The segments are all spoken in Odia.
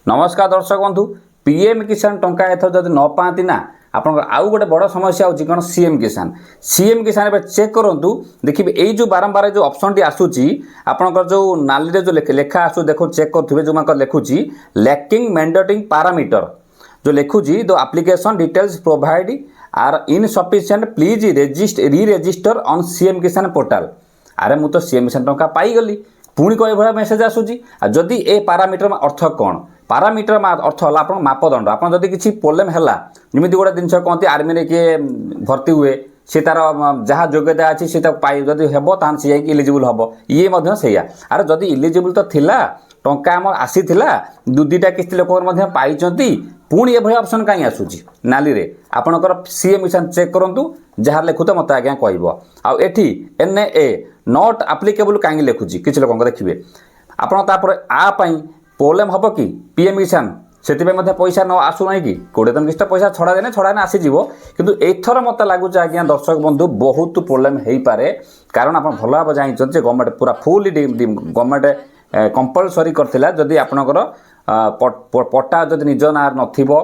नमस्कार दर्शक बंधु पीएम किसान टंका एथर जब न पाती ना आपन आउ गोटे बड़ समस्या होची कौन सीएम किसान चेक करूँ देखिए यही जो बारंबार जो ऑप्शन टी आसूची आपंकर जो नाली जो लेखा आसू देखो चेक करुवे जो लिखुची लैकिंग मैंडेटिंग पैरामीटर जो लिखुची the application details provide are insufficient please re register on CM Kisan portal. अरे मु तो सीएम किसान टंका पाईगली पुणी कई भाया मेसेज आसूची जदि ए पैरामीटर अर्थ कौन पैरामीटर अर्थ है आप मापदंड आप जब किसी प्रोब्लेम है जमी गोटे जिन कहते आर्मी में किए भर्ती हुए सी तार जहाँ योग्यता अच्छी सी जब हम तान सी इलिजिबल हम ये से अरे जदि इलिजिबल तो थिला टंका आम आसी दुईटा किस्ती लोक पाई पुणी ये ऑप्शन कहीं आसूची नाली रे आपणकर सीएम किसान चेक करूँ जहाँ लिखुत मत आज्ञा कह एटी NA नॉट एप्लिकेबल कहीं लिखुची किसी लोक देखिए आपड़ आपाई प्रोब्लेम हम कि पीएम किसान से पैसा न आसू ना कि 20 दिन किस्त पैसा छड़ा देने आसीज किंतु एथर मत लगुच आज्ञा दर्शक बंधु बहुत प्रोब्लेम हो पारे कारण आप भल भाव जानते गवर्नमेंट पूरा फुल गवर्नमेंट कंपलसरी करथिला जदि आपनकर पट्टा जदि निज ना नथिबो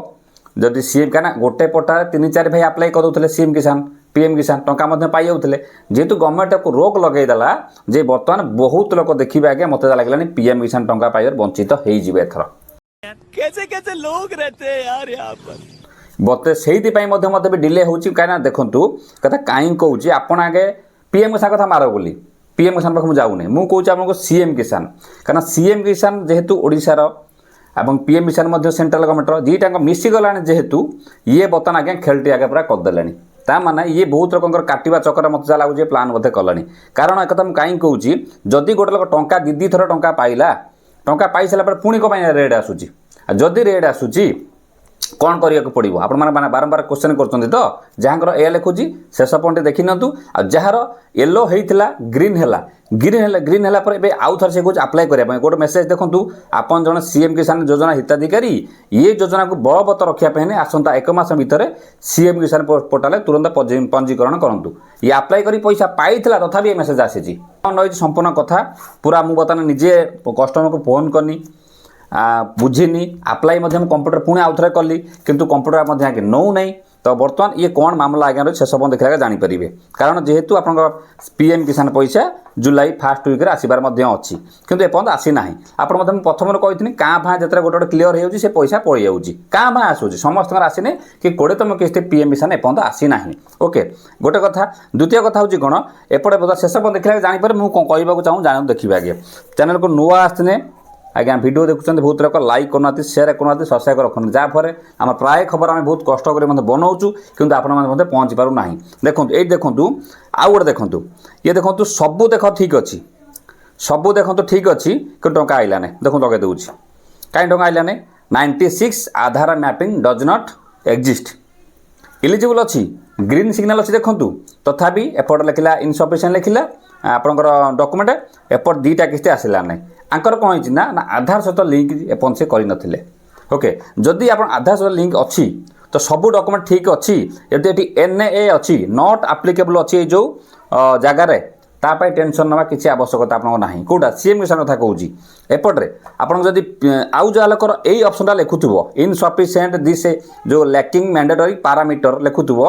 जदि सीएम का गोटे पट्टा 3-4 भाई अप्लाई कर सीएम किसान पीएम किसान टंका पाई जाऊे जेहेतु गवर्नमेंट को रोक लगेदेला जे बर्तमान बहुत लोग देखिए आगे मत लगे पीएम किसान टंका पाइबार वंचित हो एथर कैसे कैसे लोग रहते हैं यार यहाँ पर बते से मत भी डिले होची कहीं देखूँ कथा कहीं कौच आपड़ आगे पीएम किसान कथा मार बोली पीएम किसान पाख जाऊनी मुझे कौच आपको सीएम किसान कहीं सीएम किसान जेहेतु ओडिशार एवं पीएम किसान सेंट्रल गवर्नमेंट दीटा मिसीगला जेहेतु ये बर्तमान आगे खेलटी आगे पूरा करदे ता माने ये बहुत लोक काटिबा चक्कर मत जा लगुच प्लान बोधे कलानी कारण एक मुझे कहीं कौच जदि गोटे लोक टंका दी थर टंका पाइला टंका पाई सारा पुणी कहीं रेड आसूची जदि रेड आसूची कौन करने को पड़ो आप बारंबार क्वेश्चन कर तो जहाँकर ए लिखुची शेष पॉइंट देखी नियंतु जार येलो होता ग्रीन है ग्रीन है आउ थे से कुछ अप्लाई करने गोटे मेसेज देखूँ आपन जन सीएम किसान योजना हिताधिकारी ये योजना को बलवत्त रखापी आसंता 1 मास भितर सीएम किसान पोर्टाल तुरंत पंजीकरण करूँ ये अप्लाई कर पैसा पाई तथापि ये मेसेज आसी संपूर्ण कथा पूरा मुझे बर्तमान निजे कस्टमर को फोन करनी बुझीनी अप्लाई कंप्यूटर पुणी आउ थे कली किंतु कंप्यूटर आगे नौ नहीं तो बर्तमान ये कौन मामला आज्ञा रही शेष देखा जानीपर कारण जेहेतु आप पीएम किसान पैसा जुलाई फास्ट वीक आसबार अच्छी किंतु एपर्तंत आसी ना आप प्रथम कही क्या भाँ जो गोटे गोटे क्लीयर हो पैसा पड़ जाऊँगी क्या भाँ आसूँ समस्त आसने कि 20तम किस्ती पीएम किसान एपर्तंत आसी ना ओके गोटे कथा द्वितीय कथा हूँ कौन एपटे शेष देखा जानीपर मुझे कहूँ चाहूँ जान देखिए आगे चैनल को नुआ आसने आज्ञा वीडियो देखुं बहुत लोग लाइक करना शेयर करना सब्सक्राइब रखना जहाँफल आम प्राय खबर आम बहुत कष्ट कर बनाऊँ कि आपंट पहुँची पार ना देखो ये देखूँ आउ गोटे देखूँ ये देखूँ सबू देख ठीक अच्छी सबू देखो ठीक अच्छी कि टंका आइला नहीं देखो लगे दूसरी कहीं टंका आइला नहीं 96 Aadhaar mapping does not exist eligible अच्छी ग्रीन सिग्नल अच्छी देखूँ तथापि एपट लिखला इनसफिशिएंट लिखला आपंकर डॉक्यूमेंट एपट 2टा किस्ती आसला नहीं आंकर कौन होना ना आधार सहित लिंक एपन से करनथिले ओके जदि आप आधार सहित लिंक अच्छी तो सब डॉक्यूमेंट ठीक अच्छी यदि NA अच्छी नॉट एप्लिकेबल अच्छी जो जगार तापाई टेंशन नवा किसी आवश्यकता आपको ना कौटा सीएम किसान कथा कहूँ एपट्रे आपन जदि आउ जहाँ लोकर यही ऑप्शनटा लिखुव इनसफिशिएंट दिस जो लैकिंग मैंडेटरी पैरामीटर लिखुव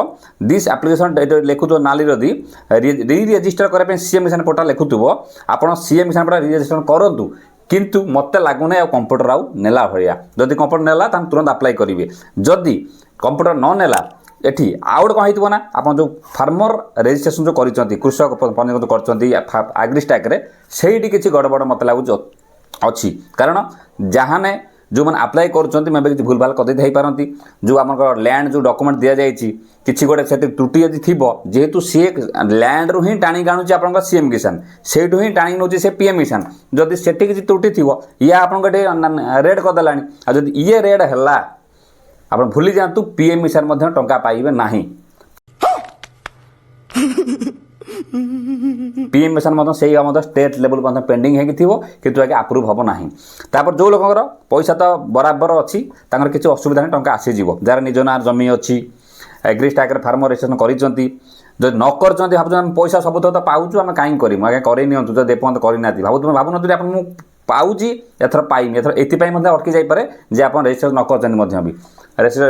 दिस एप्लिकेशन लिखुव नाली री रजिस्टर करने सीएम किसान पोर्टाल लिखुव आप सीएम किसान पोर्टाल रजिस्ट्रेशन करूँ किंतु मत लगुना कंप्यूटर आउ नेला भाया जदि कंप्यूटर नेला तुरंत अप्लाई करेंगे जदि कंप्यूटर न नेला एठी आउट कौन हो ना आप जो फार्मर रजिस्ट्रेशन जो कर कृषक पंजीकृत कर एग्रीस्टैक से किसी गड़बड़ मत लगुच अच्छी कारण जहाँ जो मैंने अप्लाई कर मे किसी भूल भाल कर पारती जो आम लैंड जो डॉक्यूमेंट दि जाए किसी गोटे से त्रुटि यदि थी जेहेतु सी लैंड रू ही टाणी आनुची आप सीएम किसान से ही टाणी नौ से पीएम किसान जदि से किसी त्रुटि थी ये आपको रेड करदेला जब ये रेड है आप भूली जातु पीएम किसान टंका पाइबे नहीं पीएम किसान से स्टेट लेवल पेंडिंग होगी आगे आप्रुव हम ना तापर जो लोकर पैसा तो बराबर अच्छी किसी असुविधा नहीं टंका आसीज जार निज ना जमी अच्छी एग्रीस्टैक फार्मर रजिस्ट्रेशन कर जो न कर भाव पैसा सब तो पाऊँ आम कहीं करूँ आगे कर जब एपर्तंत करना भावुन आप ପାଉଛି ଏଥର ପାଇନି ଏଥର ଏଥିପାଇଁ ମଧ୍ୟ ଅଟକି ଯାଇପାରେ ଯେ ଆପଣ ରେଜିଷ୍ଟ୍ରେସନ୍ ନ କରିଛନ୍ତି ମଧ୍ୟ ବି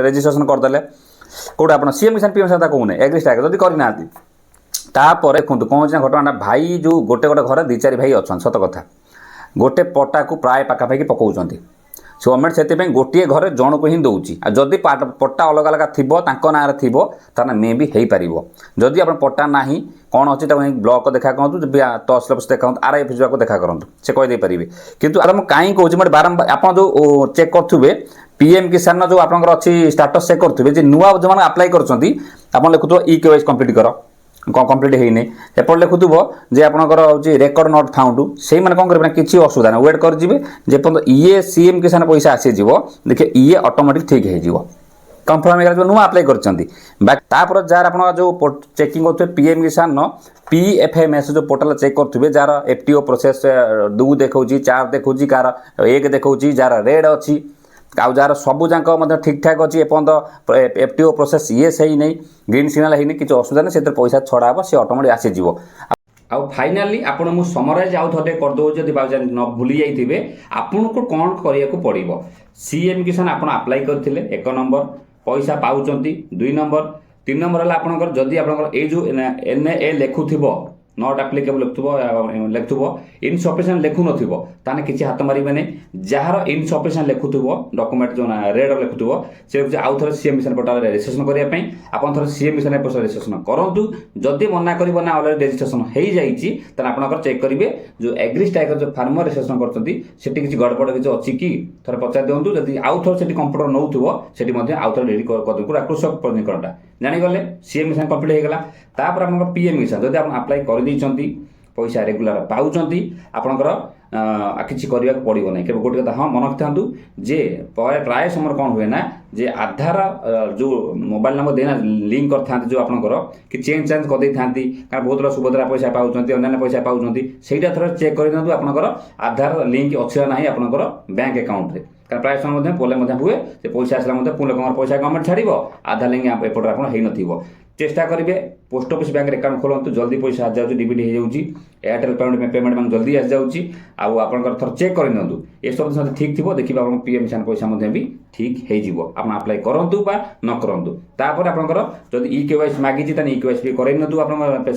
ରେଜିଷ୍ଟ୍ରେସନ୍ କରିଦେଲେ କେଉଁଟା ଆପଣ ସିଏମ୍ କିଷାନ ପିଏମ୍ କିଷାନ କହୁନି ଏଗ୍ରିଷ୍ଟାକ୍ ଯଦି କରିନାହାନ୍ତି ତାପରେ ଦେଖନ୍ତୁ କ'ଣ ହେଉଛି ନା ଘଟଣାଟା ଭାଇ ଯେଉଁ ଗୋଟେ ଘରେ 2-4 ଭାଇ ଅଛନ୍ତି ସତ କଥା ଗୋଟେ ପଟାକୁ ପ୍ରାୟ ପାଖାପାଖି ପକାଉଛନ୍ତି ସେ ଗଭର୍ଣ୍ଣମେଣ୍ଟ ସେଥିପାଇଁ ଗୋଟିଏ ଘରେ ଜଣକୁ ହିଁ ଦେଉଛି ଆଉ ଯଦି ପଟ୍ଟା ଅଲଗା ଅଲଗା ଥିବ ତାଙ୍କ ନାଁରେ ଥିବ ତାହେଲେ ମେ ବି ହେଇପାରିବ ଯଦି ଆପଣ ପଟ୍ଟା ନାହିଁ କ'ଣ ଅଛି ତାକୁ ବ୍ଲକ ଦେଖା କରନ୍ତୁ ତହସିଲ ଅଫିସ୍ ଦେଖାନ୍ତୁ ଆର୍ଆଇ ଅଫିସ୍କୁ ଦେଖା କରନ୍ତୁ ସେ କହିଦେଇପାରିବେ କିନ୍ତୁ ଆରେ ମୁଁ କାହିଁ କହୁଛି ମାନେ ବାରମ୍ବାର ଆପଣ ଯେଉଁ ଚେକ୍ କରୁଥିବେ ପିଏମ୍ କିଷାନର ଯେଉଁ ଆପଣଙ୍କର ଅଛି ଷ୍ଟାଟସ୍ ଚେକ୍ କରୁଥିବେ ଯେ ନୂଆ ଯେଉଁମାନେ ଆପ୍ଲାଏ କରୁଛନ୍ତି ଆପଣ ଲେଖୁଥିବ ଇକେୱାଇସି କମ୍ପ୍ଲିଟ୍ କର କମ୍ପ୍ଲିଟ୍ ହେଇନି ଏପଟେ ଲେଖୁଥିବ ଯେ ଆପଣଙ୍କର ହେଉଛି ରେକର୍ଡ଼ ନଟ୍ ଫାଉଣ୍ଡ ସେଇମାନେ କ'ଣ କରିବେ ନା କିଛି ଅସୁବିଧା ନାହିଁ ୱେଟ୍ କରିଯିବେ ଯେପର୍ଯ୍ୟନ୍ତ ଇଏ ସିଏମ୍ କିଷାନ ପଇସା ଆସିଯିବ ଦେଖିବେ ଇଏ ଅଟୋମେଟିକ୍ ଠିକ୍ ହେଇଯିବ କନଫର୍ମ ହେଇଗଲା ନୂଆ ଆପ୍ଲାଏ କରିଛନ୍ତି ବାକି ତାପରେ ଯାହାର ଆପଣ ଯେଉଁ ଚେକିଂ କରୁଥିବେ ପିଏମ୍ କିଷାନର PFMS ଯେଉଁ ପୋର୍ଟାଲ ଚେକ୍ କରୁଥିବେ ଯାହାର FTO ପ୍ରୋସେସ୍ 2 ଦେଖାଉଛି 4 ଦେଖାଉଛି କାହାର 1 ଦେଖାଉଛି ଯାହାର ରେଡ୍ ଅଛି ଆଉ ଯାହାର ସବୁଯାକ ମଧ୍ୟ ଠିକ୍ଠାକ୍ ଅଛି ଏପର୍ଯ୍ୟନ୍ତ FTO ପ୍ରୋସେସ୍ ଇଏସ୍ ହେଇନି ଗ୍ରୀନ୍ ସିଗ୍ନାଲ୍ ହେଇନି କିଛି ଅସୁବିଧା ନାହିଁ ସେଥିରେ ପଇସା ଛଡ଼ା ହେବ ସେ ଅଟୋମେଟିକ୍ ଆସିଯିବ ଆଉ ଫାଇନାଲି ଆପଣ ମୁଁ ସମରାଇଜ୍ ଆଉ ଥରେ କରିଦେଉଛି ଯଦି ନ ଭୁଲି ଯାଇଥିବେ ଆପଣଙ୍କୁ କ'ଣ କରିବାକୁ ପଡ଼ିବ ସିଏମ୍ କିଷାନ ଆପଣ ଆପ୍ଲାଏ କରିଥିଲେ 1 ନମ୍ବର ପଇସା ପାଉଛନ୍ତି 2 ନମ୍ବର 3 ନମ୍ବର ହେଲା ଆପଣଙ୍କର ଯଦି ଆପଣଙ୍କର ଏଇ ଯେଉଁ NA ଲେଖୁଥିବ ନଟ୍ ଆପ୍ଲିକେବଲ୍ ଲେଖୁଥିବ ଇନସଫିସିଏଣ୍ଟ ଲେଖୁନଥିବ ତାହେଲେ କିଛି ହାତ ମାରିବେନି ଯାହାର ଇନସଫିସିଏଣ୍ଟ ଲେଖୁଥିବ ଡକୁମେଣ୍ଟ ଯେଉଁ ରେଡ୍ ଲେଖୁଥିବ ସେ ହେଉଛି ଆଉ ଥରେ ସିଏମ୍ କିଷାନ ପୋର୍ଟାଲରେ ରେଜିଷ୍ଟ୍ରେସନ୍ କରିବା ପାଇଁ ଆପଣ ଥରେ ସିଏମ୍ କିଷାନ ପୋର୍ଟାଲରେ ରେଜିଷ୍ଟ୍ରେସନ୍ କରନ୍ତୁ ଯଦି ମନା କରିବ ନା ଅଲରେଡ଼ି ରେଜିଷ୍ଟ୍ରେସନ୍ ହେଇଯାଇଛି ତାହେଲେ ଆପଣଙ୍କର ଚେକ୍ କରିବେ ଯେଉଁ ଏଗ୍ରିଷ୍ଟାକ୍ର ଯେଉଁ ଫାର୍ମର ରେଜିଷ୍ଟ୍ରେସନ୍ କରୁଛନ୍ତି ସେଠି କିଛି ଗଡ଼ବଡ଼ କିଛି ଅଛି କି ଥରେ ପଚାରି ଦିଅନ୍ତୁ ଯଦି ଆଉ ଥରେ ସେଠି କମ୍ପ୍ୟୁଟର ନେଉଥିବ ସେଠି ମଧ୍ୟ ଆଉ ଥରେ ରେଡ଼ି କରିଦିଅନ୍ତୁ ପୁରା କୃଷକ ପଞ୍ଜୀକରଣଟା ଜାଣିଗଲେ ସିଏମ୍ କିଷାନ କମ୍ପ୍ଲିଟ୍ ହେଇଗଲା ତାପରେ ଆପଣଙ୍କର ପିଏମ୍ କିଷାନ ଯଦି ଆପଣ ଆପ୍ଲାଏ କରିଦେଇଛନ୍ତି ପଇସା ରେଗୁଲାର ପାଉଛନ୍ତି ଆପଣଙ୍କର କିଛି କରିବାକୁ ପଡ଼ିବ ନାହିଁ କେବେ ଗୋଟେ କଥା ହଁ ମନେ ରଖିଥାନ୍ତୁ ଯେ ପ୍ରାୟ ସମୟରେ କ'ଣ ହୁଏ ନା ଯେ ଆଧାର ଯେଉଁ ମୋବାଇଲ ନମ୍ବର ଦେଇନା ଲିଙ୍କ୍ କରିଥାନ୍ତି ଯେଉଁ ଆପଣଙ୍କର କି ଚେଞ୍ଜ କରିଦେଇଥାନ୍ତି କାରଣ ବହୁତ ଲୋକ ସୁଭଦ୍ରା ପଇସା ପାଉଛନ୍ତି ଅନ୍ୟାନ୍ୟ ପଇସା ପାଉଛନ୍ତି ସେଇଟା ଥରେ ଚେକ୍ କରିଦିଅନ୍ତୁ ଆପଣଙ୍କର ଆଧାର ଲିଙ୍କ୍ ଅଛି ନା ନାହିଁ ଆପଣଙ୍କର ବ୍ୟାଙ୍କ ଆକାଉଣ୍ଟରେ କାରଣ ପ୍ରାୟ ସମୟ ମଧ୍ୟ ପ୍ରୋବ୍ଲେମ୍ ମଧ୍ୟ ହୁଏ ସେ ପଇସା ଆସିଲା ମଧ୍ୟ ପୁଣି ଲୋକଙ୍କର ପଇସା ଗଭର୍ଣ୍ଣମେଣ୍ଟ ଛାଡ଼ିବ ଆଧାର ଲିଙ୍କ୍ ଏପଟରେ ଆପଣ ହେଇନଥିବ ଚେଷ୍ଟା କରିବେ ପୋଷ୍ଟ ଅଫିସ୍ ବ୍ୟାଙ୍କରେ ଆକାଉଣ୍ଟ ଖୋଲନ୍ତୁ ଜଲ୍ଦି ପଇସା ଆସିଯାଉଛି ଡିବିଟି ହେଇଯାଉଛି ଏୟାରଟେଲ୍ ପେମେଣ୍ଟ ବ୍ୟାଙ୍କ ଜଲ୍ଦି ଆସିଯାଉଛି ଆଉ ଆପଣଙ୍କର ଥର ଚେକ୍ କରିନିଅନ୍ତୁ ଏସବୁ ଜିନିଷ ଠିକ୍ ଥିବ ଦେଖିବେ ଆପଣ ପିଏମ୍ କିଷାନ ପଇସା ମଧ୍ୟ ବି ଠିକ୍ ହେଇଯିବ ଆପଣ ଆପ୍ଲାଏ କରନ୍ତୁ ବା ନ କରନ୍ତୁ ତାପରେ ଆପଣଙ୍କର ଯଦି ଇକେୱାଇସି ମାଗିଛି ତାହେଲେ ଇକେୱାଇସି ବି କରେଇ ନିଅନ୍ତୁ ଆପଣଙ୍କ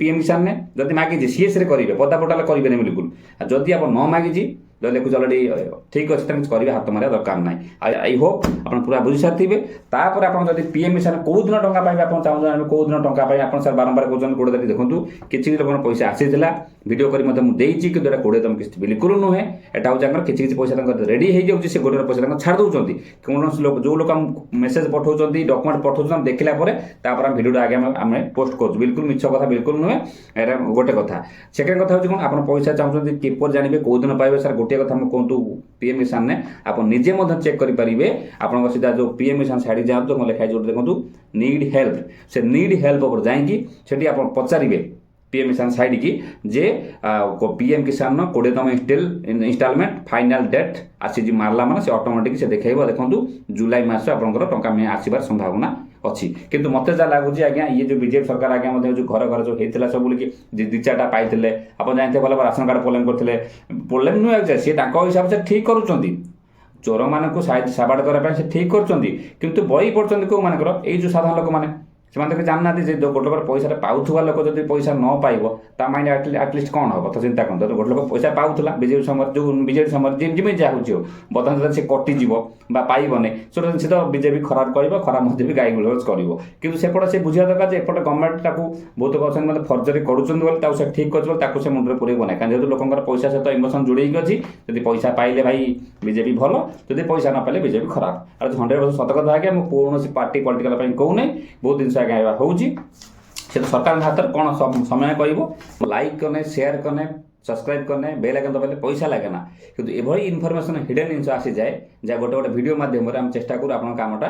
ପିଏମ୍ କିଷାନରେ ଯଦି ମାଗିଛି ସିଏସ୍ରେ କରିବେ ପଦା ପୋର୍ଟାଲରେ କରିବେନି ବିଲକୁଲ ଆଉ ଯଦି ଆପଣ ନ ମାଗିଛି ଯଦି ଲେଖୁଛି ଅଲରେଡ଼ି ଠିକ୍ ଅଛି ତାହେଲେ କିଛି କରିବା ହାତ ମାରିବା ଦରକାର ନାହିଁ ଆଇ ହୋପ୍ ଆପଣ ପୁରା ବୁଝି ସାରିଥିବେ ତାପରେ ଆପଣ ଯଦି ପିଏମ୍ କିଷାନ କେଉଁ ଦିନ ଟଙ୍କା ପାଇବେ ଆପଣ ଚାହୁଁଛନ୍ତି କେଉଁ ଦିନ ଟଙ୍କା ପାଇବେ ଆପଣ ସାର୍ ବାରମ୍ବାର କହୁଛନ୍ତି 20 ତାରିଖ ଦେଖନ୍ତୁ କିଛି ଲୋକଙ୍କର ପଇସା ଆସିଥିଲା ଭିଡ଼ିଓ କରି ମଧ୍ୟ ମୁଁ ଦେଇଛି କିନ୍ତୁ ଏଇଟା 20 ତମ କିଛି ବିଲକୁଲ ନୁହେଁ ଏଇଟା ହେଉଛି ଆମର କିଛି ପଇସା ତାଙ୍କର ରେଡ଼ି ହେଇଯାଉଛି ସେ ଗୋଟେ ପଇସା ତାଙ୍କର ଛାଡ଼ି ଦେଉଛନ୍ତି କୌଣସି ଲୋକ ଯେଉଁ ଲୋକ ମେସେଜ୍ ପଠାଉଛନ୍ତି ଡକୁମେଣ୍ଟ ପଠାଉଛନ୍ତି ଦେଖିଲା ପରେ ତାପରେ ଆମେ ଭିଡ଼ିଓଟା ଆগে ଆମେ ପୋଷ୍ଟ କରୁଛୁ ବିଲକୁଲ ମିଛ କଥା ବିଲକୁଲ ନୁହେଁ ଏଇଟା ଗୋଟେ କଥା ସେକେଣ୍ଡ କଥା ହେଉଛି କ'ଣ ଆପଣ ପଇସା ଚାହୁଁଛନ୍ତି କିପରି ଜାଣିବେ କେଉଁ ଦିନ ପାଇବେ ସାର୍ ଗୋଟିଏ କଥା ମୁଁ କୁହନ୍ତୁ ପିଏମ୍ କିଷାନରେ ଆପଣ ନିଜେ ମଧ୍ୟ ଚେକ୍ କରିପାରିବେ ଆପଣଙ୍କ ସିଧା ଯେଉଁ ପିଏମ୍ କିଷାନ ସାଇଡ଼୍ ଯାଆନ୍ତୁ ମୁଁ ଲେଖା ହେଇଛି ଗୋଟେ ଦେଖନ୍ତୁ ନିଡ୍ ହେଲ୍ପ ସେ ନିଡ୍ ହେଲ୍ପ ଉପରେ ଯାଇକି ସେଠି ଆପଣ ପଚାରିବେ ପିଏମ୍ କିଷାନ ସାଇଡ୍ କି ଯେ ପିଏମ୍ କିଷାନର 20ତମ ଇନଷ୍ଟଲମେଣ୍ଟ ଫାଇନାଲ୍ ଡେଟ୍ ଆସିଛି ମାରିଲା ମାନେ ସେ ଅଟୋମେଟିକ୍ ସେ ଦେଖାଇବ ଦେଖନ୍ତୁ ଜୁଲାଇ ମାସ ଆପଣଙ୍କର ଟଙ୍କା ଆସିବାର ସମ୍ଭାବନା ଅଛି କିନ୍ତୁ ମୋତେ ଯାହା ଲାଗୁଛି ଆଜ୍ଞା ଇଏ ଯେଉଁ ବିଜେପି ସରକାର ଆଜ୍ଞା ମଧ୍ୟ ଯେଉଁ ଘର ଘର ଯେଉଁ ହେଇଥିଲା ସବୁ ବୋଲିକି 2-4ଟା ପାଇଥିଲେ ଆପଣ ଜାଣିଥିବେ ଭଲ ରାସନ କାର୍ଡ଼ ପ୍ରୋବ୍ଲେମ୍ କରିଥିଲେ ପ୍ରୋବ୍ଲେମ୍ ନୁହେଁ ଯେ ସିଏ ତାଙ୍କ ହିସାବରେ ସେ ଠିକ୍ କରୁଛନ୍ତି ଚୋରମାନଙ୍କୁ ସାବାଡ଼ କରିବା ପାଇଁ ସେ ଠିକ୍ କରୁଛନ୍ତି କିନ୍ତୁ ବଳି ପଡ଼ୁଛନ୍ତି କେଉଁମାନଙ୍କର ଏଇ ଯେଉଁ ସାଧାରଣ ଲୋକମାନେ ସେମାନେ ତ ଜାଣିନାହାନ୍ତି ଯେ ଗୋଟେ ଲୋକ ପଇସାଟା ପାଉଥିବା ଲୋକ ଯଦି ପଇସା ନ ପାଇବ ତା ମାଇଣ୍ଡ ଆଟଲିଷ୍ଟ କ'ଣ ହେବ ତ ଚିନ୍ତା କରନ୍ତୁ ଗୋଟେ ଲୋକ ପଇସା ପାଉଥିଲା ବିଜେପି ସମୟରେ ଯେଉଁ ବିଜେପି ସମୟରେ ଯେମିତି ଯାହା ହେଉଛି ବର୍ତ୍ତମାନ ଯେତେବେଳେ ସେ କଟିଯିବ ବା ପାଇବନି ସେ ତ ବିଜେପି ଖରାପ କରିବ ଖରାପ ମଧ୍ୟ ବି ଗାଈ ଗୁଲଜ କରିବ କିନ୍ତୁ ସେପଟେ ସେ ବୁଝିବା ଦରକାର ଯେ ଏପଟେ ଗଭର୍ଣ୍ଣମେଣ୍ଟ ତାକୁ ବହୁତ ଅଛନ୍ତି ମାନେ ଫର୍ଜରୀ କରୁଛନ୍ତି ବୋଲି ତାକୁ ସେ ଠିକ୍ କରୁଛି ବୋଲି ତାକୁ ସେ ମୁଣ୍ଡରେ ପୁରେଇବ ନାହିଁ କାରଣ ଯେହେତୁ ଲୋକଙ୍କର ପଇସା ସହିତ ଇମୋସନ୍ ଯୋଡ଼େଇକି ଅଛି ଯଦି ପଇସା ପାଇଲେ ଭାଇ ବିଜେପି ଭଲ ଯଦି ପଇସା ନ ପାଇଲେ ବିଜେପି ଖରାପ ଆଉ 100% ସତ କଥା ଆଜ୍ଞା ମୁଁ କୌଣସି ପାର୍ଟି ପଲିଟିକାଲ ପାଇଁ କହୁନାହିଁ ବହୁତ ଜିନିଷ ଆଜ୍ଞା ହେଉଛି ସେ ତ ସରକାରଙ୍କ ହାତରେ କ'ଣ ସମୟ କହିବ ଲାଇକ୍ କନେ ସେୟାର କନେ ସବସ୍କ୍ରାଇବ୍ କନେ ବେଲ୍ ଆଇକନ୍ ଦବାଇଲେ ପଇସା ଲାଗେ ନା କିନ୍ତୁ ଏଭଳି ଇନଫର୍ମେସନ୍ ହିଡେନ୍ ଜିନିଷ ଆସିଯାଏ ଯାହା ଗୋଟେ ଭିଡ଼ିଓ ମାଧ୍ୟମରେ ଆମେ ଚେଷ୍ଟା କରୁ ଆପଣଙ୍କ କାମଟା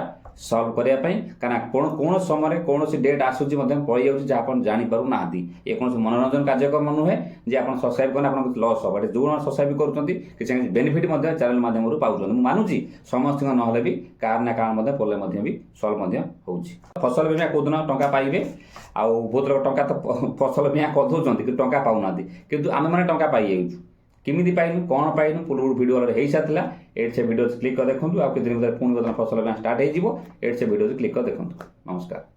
ସଲ୍ଭ କରିବା ପାଇଁ କାରଣ କୌଣସି ସମୟରେ କୌଣସି ଡେଟ୍ ଆସୁଛି ମଧ୍ୟ ପଳେଇଯାଉଛି ଯାହା ଆପଣ ଜାଣିପାରୁନାହାନ୍ତି ଏ କୌଣସି ମନୋରଞ୍ଜନ କାର୍ଯ୍ୟକ୍ରମ ନୁହେଁ ଯେ ଆପଣ ସବସ୍କ୍ରାଇବ୍ କଲେ ଆପଣଙ୍କୁ ଲସ୍ ହେବ ଏଠି ଯେଉଁମାନେ ସବସ୍କ୍ରାଇବ୍ କରୁଛନ୍ତି କିଛି ବେନିଫିଟ୍ ମଧ୍ୟ ଚ୍ୟାନେଲ୍ ମାଧ୍ୟମରୁ ପାଉଛନ୍ତି ମୁଁ ମାନୁଛି ସମସ୍ତଙ୍କ ନହେଲେ ବି କାହାର ନା କାହାର ମଧ୍ୟ ପ୍ରୋବ୍ଲେମ୍ ମଧ୍ୟ ବି ସଲ୍ଭ ମଧ୍ୟ ହେଉଛି ଫସଲ ବୀମା କେଉଁଦିନ ଟଙ୍କା ପାଇବେ ଆଉ ବହୁତ ଲୋକ ଟଙ୍କା ତ ଫସଲ ବୀମା କରିଦେଉଛନ୍ତି କିନ୍ତୁ ଟଙ୍କା ପାଉନାହାନ୍ତି କିନ୍ତୁ ଆମେମାନେ ଟଙ୍କା ପାଇଯାଉଛୁ କେମିତି ପାଇଲୁ କ'ଣ ପାଇଲୁ ପୂର୍ବରୁ ଭିଡ଼ିଓ ହେଇସାରିଥିଲା। ଏଠି ସେ ଭିଡ଼ିଓ କ୍ଲିକ୍ କରି ଦେଖନ୍ତୁ। ଆଉ କିଛି ଦିନ ଭିତରେ ପୁଣି ବର୍ତ୍ତମାନ ଫସଲ ପାଇଁ ଷ୍ଟାର୍ଟ ହେଇଯିବ। ଏଠି ସେ ଭିଡ଼ିଓ କ୍ଲିକ୍ କରି ଦେଖନ୍ତୁ। ନମସ୍କାର।